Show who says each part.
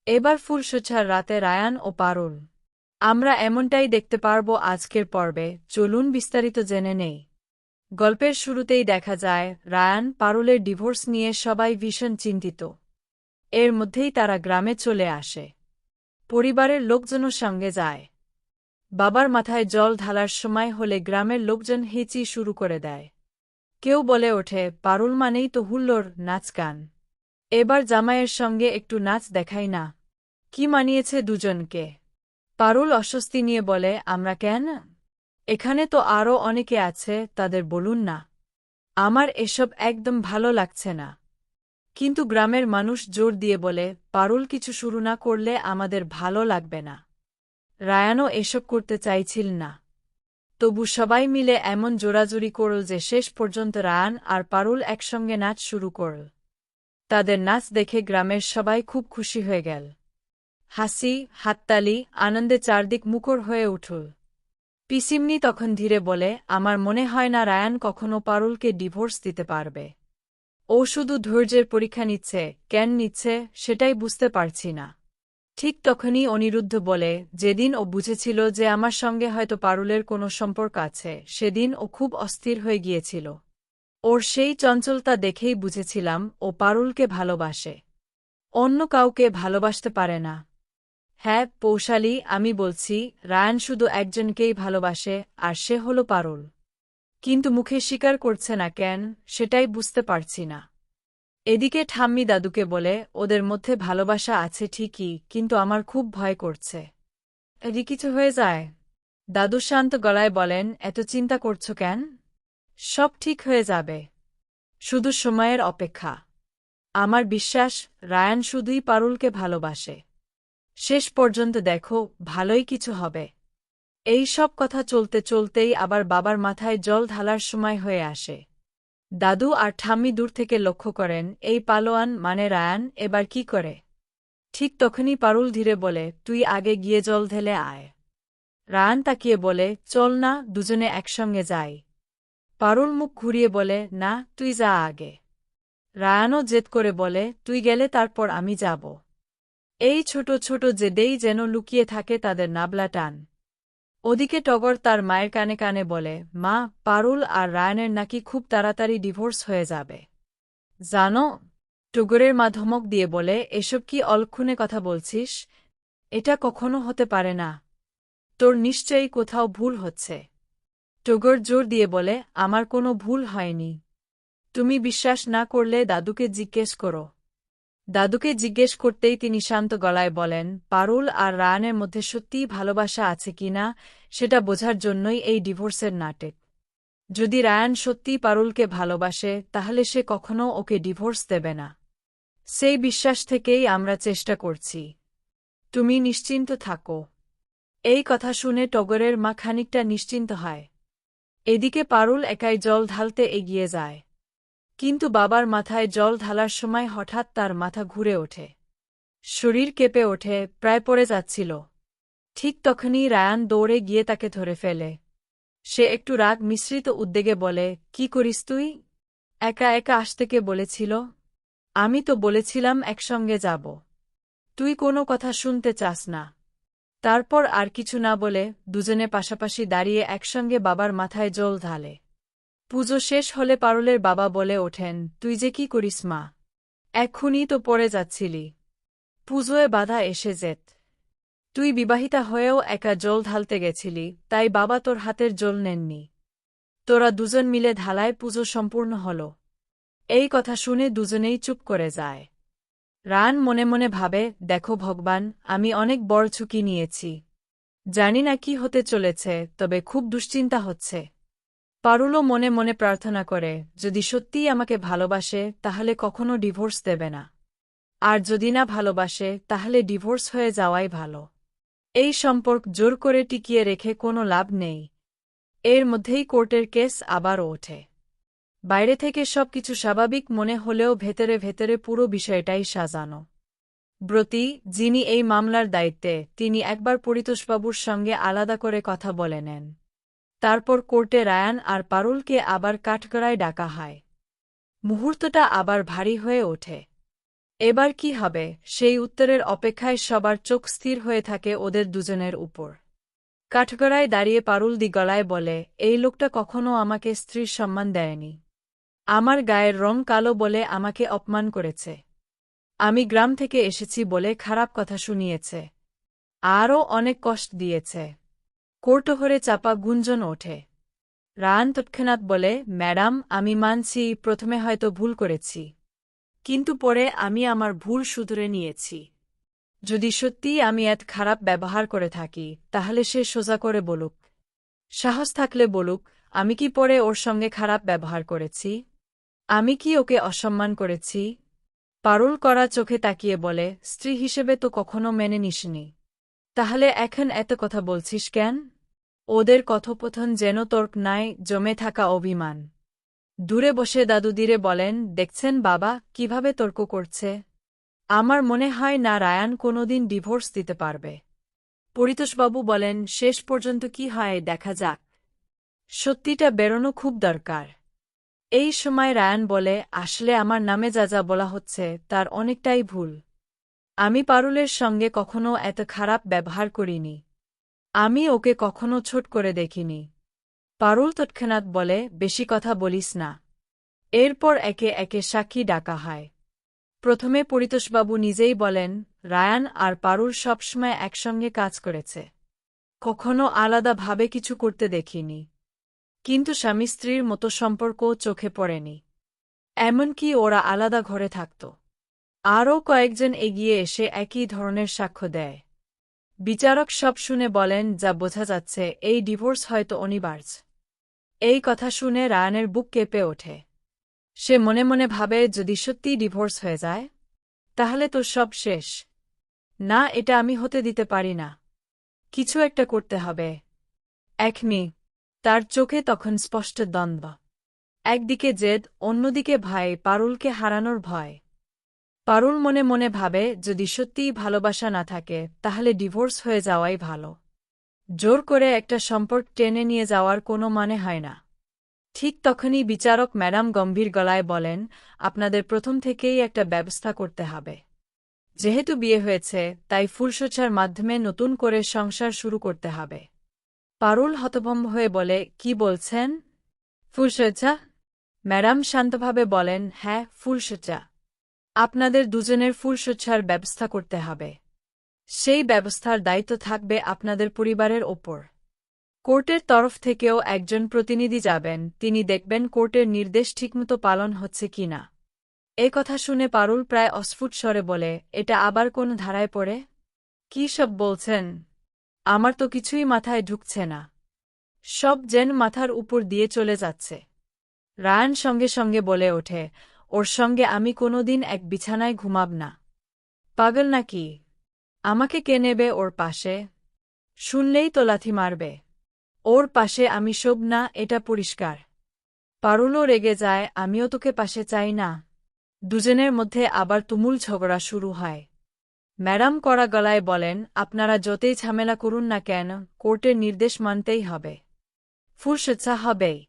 Speaker 1: এবার ফুলশোছার রাতে রায়ান ও পারুল। আমরা এমনটাই দেখতে পারব আজকের পর্বে। চলুন বিস্তারিত জেনে নেই। গল্পের শুরুতেই দেখা যায় রায়ান পারুলের ডিভোর্স নিয়ে সবাই ভীষণ চিন্তিত। এর মধ্যেই তারা গ্রামে চলে আসে। পরিবারের লোকজনের সঙ্গে যায়। বাবার মাথায় জল ঢালার সময় হলে গ্রামের লোকজন হেঁচি শুরু করে দেয়। কেউ বলে ওঠে, পারুল মানেই তো হুল্লোড়, নাচ গান। এবার জামাইয়ের সঙ্গে একটু নাচ দেখাই না। কি মানিয়েছে দুজনকে? পারুল অস্বস্তি নিয়ে বলে, আমরা কেন? এখানে তো আরও অনেকে আছে, তাদের বলুন না। আমার এসব একদম ভালো লাগছে না। কিন্তু গ্রামের মানুষ জোর দিয়ে বলে, পারুল কিছু শুরু না করলে আমাদের ভালো লাগবে না। রায়ানও এসব করতে চাইছিল না। তবু সবাই মিলে এমন জোরাজুরি করল যে শেষ পর্যন্ত রায়ান আর পারুল একসঙ্গে নাচ শুরু করল। তাদের নাচ দেখে গ্রামের সবাই খুব খুশি হয়ে গেল। হাসি, হাততালি, আনন্দে চারদিক মুখর হয়ে উঠল। পিসিমনি তখন ধীরে বলে, আমার মনে হয় না রায়ান কখনো পারুলকে ডিভোর্স দিতে পারবে। ও শুধু ধৈর্যের পরীক্ষা নিচ্ছে, কেন নিচ্ছে সেটাই বুঝতে পারছি না। ঠিক তখনই অনিরুদ্ধ বলে, যেদিন ও বুঝেছিল যে আমার সঙ্গে হয়তো পারুলের কোনো সম্পর্ক আছে, সেদিন ও খুব অস্থির হয়ে গিয়েছিল। ওর সেই চঞ্চলতা দেখেই বুঝেছিলাম ও পারুলকে ভালোবাসে। অন্য কাউকে ভালোবাসতে পারে না। হ্যাঁ পৌশালী, আমি বলছি, রায়ান শুধু একজনকেই ভালোবাসে, আর সে হল পারুল। কিন্তু মুখে স্বীকার করছে না কেন, সেটাই বুঝতে পারছি না। এদিকে ঠাম্মি দাদুকে বলে, ওদের মধ্যে ভালোবাসা আছে ঠিকই, কিন্তু আমার খুব ভয় করছে। এদি কিছু হয়ে যায়। দাদু শান্ত গলায় বলেন, এত চিন্তা করছো কেন? সব ঠিক হয়ে যাবে। শুধু সময়ের অপেক্ষা। আমার বিশ্বাস রায়ান শুধুই পারুলকে ভালোবাসে। শেষ পর্যন্ত দেখো, ভালোই কিছু হবে। এই সব কথা চলতে চলতেই আবার বাবার মাথায় জল ঢালার সময় হয়ে আসে। দাদু আর ঠাম্মি দূর থেকে লক্ষ্য করেন, এই পালোয়ান মানে রায়ান এবার কি করে। ঠিক তখনই পারুল ধীরে বলে, তুই আগে গিয়ে জল ঢেলে আয়। রায়ান তাকিয়ে বলে, চল না, দুজনে একসঙ্গে যাই। পারুল মুখ ঘুরিয়ে বলে, না, তুই যা আগে। রায়ানও জেদ করে বলে, তুই গেলে তারপর আমি যাব। এই ছোট ছোট জেদেই যেন লুকিয়ে থাকে তাদের নাবলা টান। ওদিকে টগর তার মায়ের কানে কানে বলে, মা, পারুল আর রায়ানের নাকি খুব তাড়াতাড়ি ডিভোর্স হয়ে যাবে। জানো? টগরের মা ধমক দিয়ে বলে, এসব কি অলক্ষণে কথা বলছিস? এটা কখনো হতে পারে না। তোর নিশ্চয়ই কোথাও ভুল হচ্ছে। টগর জোর দিয়ে বলে, আমার কোনো ভুল হয়নি। তুমি বিশ্বাস না করলে দাদুকে জিজ্ঞেস করো। দাদুকে জিজ্ঞেস করতেই তিনি শান্ত গলায় বলেন, পারুল আর রায়ানের মধ্যে সত্যিই ভালোবাসা আছে কিনা সেটা বোঝার জন্যই এই ডিভোর্সের নাটক। যদি রায়ান সত্যিই পারুলকে ভালোবাসে তাহলে সে কখনো ওকে ডিভোর্স দেবে না। সেই বিশ্বাস থেকেই আমরা চেষ্টা করছি। তুমি নিশ্চিন্ত থাকো। এই কথা শুনে টগরের মা খানিকটা নিশ্চিন্ত হয়। এদিকে পারুল একাই জল ঢালতে এগিয়ে যায়। কিন্তু বাবার মাথায় জল ঢালার সময় হঠাৎ তার মাথা ঘুরে ওঠে। শরীর কেঁপে ওঠে, প্রায় পড়ে যাচ্ছিল। ঠিক তখনই রায়ান দৌড়ে গিয়ে তাকে ধরে ফেলে। সে একটু রাগ মিশ্রিত উদ্বেগে বলে, কি করিস তুই? একা একা আসতে কে বলেছিল? আমি তো বলেছিলাম একসঙ্গে যাব। তুই কোনো কথা শুনতে চাস না। তারপর আর কিছু না বলে দুজনে পাশাপাশি দাঁড়িয়ে একসঙ্গে বাবার মাথায় জল ঢালে। পুজো শেষ হলে পারুলের বাবা বলে ওঠেন, তুই যে কি করিস মা? এক্ষুনি তো পড়ে যাচ্ছিলি। পুজোয় বাধা এসে যেত। তুই বিবাহিতা হয়েও একা জল ঢালতে গেছিলি, তাই বাবা তোর হাতের জল নেননি। তোরা দুজন মিলে ঢালায় পুজো সম্পূর্ণ হল। এই কথা শুনে দুজনেই চুপ করে যায়। রায়ান মনে মনে ভাবে, দেখো ভগবান, আমি অনেক বড় ঝুঁকি নিয়েছি। জানি না কি হতে চলেছে, তবে খুব দুশ্চিন্তা হচ্ছে। পারুলও মনে মনে প্রার্থনা করে, যদি সত্যিই আমাকে ভালোবাসে তাহলে কখনো ডিভোর্স দেবে না। আর যদি না ভালোবাসে তাহলে ডিভোর্স হয়ে যাওয়াই ভালো। এই সম্পর্ক জোর করে টিকিয়ে রেখে কোনো লাভ নেই। এর মধ্যেই কোর্টের কেস আবারও ওঠে। বাইরে থেকে সবকিছু স্বাভাবিক মনে হলেও ভেতরে ভেতরে পুরো বিষয়টাই সাজানো। ব্রতী, যিনি এই মামলার দায়িত্বে, তিনি একবার পরিতোষবাবুর সঙ্গে আলাদা করে কথা বলে নেন। তারপর কোর্টে রায়ান আর পারুলকে আবার কাঠগড়ায় ডাকা হয়। মুহূর্তটা আবার ভারী হয়ে ওঠে। এবার কি হবে সেই উত্তরের অপেক্ষায় সবার চোখ স্থির হয়ে থাকে ওদের দুজনের উপর। কাঠগড়ায় দাঁড়িয়ে পারুল দি গলায় বলে, এই লোকটা কখনো আমাকে স্ত্রীর সম্মান দেয়নি। আমার গায়ের রং কালো বলে আমাকে অপমান করেছে। আমি গ্রাম থেকে এসেছি বলে খারাপ কথা শুনিয়েছে। আরও অনেক কষ্ট দিয়েছে। কৌতূহলে চাপা গুঞ্জন ওঠে। রায়ান তৎক্ষণাৎ বলে, ম্যাডাম আমি মানছি প্রথমে হয়তো ভুল করেছি। কিন্তু পরে আমি আমার ভুল শুধরে নিয়েছি। যদি সত্যিই আমি এত খারাপ ব্যবহার করে থাকি তাহলে সে সোজা করে বলুক। সাহস থাকলে বলুক, আমি কি পরে ওর সঙ্গে খারাপ ব্যবহার করেছি? আমি কি ওকে অসম্মান করেছি? পারুল করা চোখে তাকিয়ে বলে, স্ত্রী হিসেবে তো কখনো মেনে নিসনি। তাহলে এখন এত কথা বলছিস কেন? ওদের কথোপকথন যেন তর্ক নাই, জমে থাকা অভিমান। দূরে বসে দাদুদিরে বলেন, দেখছেন বাবা কিভাবে তর্ক করছে? আমার মনে হয় না রায়ান কোনোদিন ডিভোর্স দিতে পারবে। পরিতোষবাবু বলেন, শেষ পর্যন্ত কি হয় দেখা যাক। সত্যিটা বেরোনো খুব দরকার। এই সময় রায়ান বলে, আসলে আমার নামে যা যা বলা হচ্ছে তার অনেকটাই ভুল। আমি পারুলের সঙ্গে কখনো এত খারাপ ব্যবহার করিনি। আমি ওকে কখনো ছোট করে দেখিনি। পারুল তৎক্ষণাৎ বলে, বেশি কথা বলিস না। এরপর একে একে সাক্ষী ডাকা হয়। প্রথমে পরিতোষবাবু নিজেই বলেন, রায়ান আর পারুল সবসময় একসঙ্গে কাজ করেছে। কখনো আলাদাভাবে কিছু করতে দেখিনি। কিন্তু স্বামী স্ত্রীর মতো সম্পর্কও চোখে পড়েনি। এমনকি ওরা আলাদা ঘরে থাকত। আরও কয়েকজন এগিয়ে এসে একই ধরনের সাক্ষ্য দেয়। বিচারক সব শুনে বলেন, যা বোঝা যাচ্ছে এই ডিভোর্স হয়তো অনিবার্য। এই কথা শুনে রায়ানের বুক কেঁপে ওঠে। সে মনে মনে ভাবে, যদি সত্যিই ডিভোর্স হয়ে যায় তাহলে তো সব শেষ। না, এটা আমি হতে দিতে পারি না। কিছু একটা করতে হবে। তার চোখে তখন স্পষ্ট দ্বন্দ্ব। একদিকে জেদ, অন্যদিকে ভয়, পারুলকে হারানোর ভয়। পারুল মনে মনে ভাবে, যদি সত্যিই ভালোবাসা না থাকে তাহলে ডিভোর্স হয়ে যাওয়াই ভালো। জোর করে একটা সম্পর্ক টেনে নিয়ে যাওয়ার কোনো মানে হয় না। ঠিক তখনই বিচারক ম্যাডাম গম্ভীর গলায় বলেন, আপনাদের প্রথম থেকেই একটা ব্যবস্থা করতে হবে। যেহেতু বিয়ে হয়েছে তাই ফুলশয্যার মাধ্যমে নতুন করে সংসার শুরু করতে হবে। পারুল হতভম্ব হয়ে বলে, কি বলছেন? ফুলশয্যা? ম্যাডাম শান্তভাবে বলেন, হ্যাঁ, ফুলশয্যা। আপনাদের দুজনের ফুলশয্যার ব্যবস্থা করতে হবে। সেই ব্যবস্থার দায়িত্ব থাকবে আপনাদের পরিবারের ওপর। কোর্টের তরফ থেকেও একজন প্রতিনিধি যাবেন, তিনি দেখবেন কোর্টের নির্দেশ ঠিকমতো পালন হচ্ছে কিনা। এ কথা শুনে পারুল প্রায় অস্ফুট স্বরে বলে, এটা আবার কোন ধারায় পড়ে? কী সব বলছেন? আমার তো কিছুই মাথায় ঢুকছে না। সব যেন মাথার উপর দিয়ে চলে যাচ্ছে। রায়ান সঙ্গে সঙ্গে বলে ওঠে, ওর সঙ্গে আমি কোনোদিন এক বিছানায় ঘুমাব না। পাগল নাকি? আমাকে কে নেবে ওর পাশে? শুনলেই তো লাথি মারবে। ওর পাশে আমি শোভ না, এটা পরিষ্কার। পারুলও রেগে যায়, আমিও তোকে পাশে চাই না। দুজনের মধ্যে আবার তুমুল ঝগড়া শুরু হয়। ম্যাডাম কড়া গলায় বলেন, আপনারা যতই ঝামেলা করুন না কেন, কোর্টের নির্দেশ মানতেই হবে। ফুলশয্যা হবেই।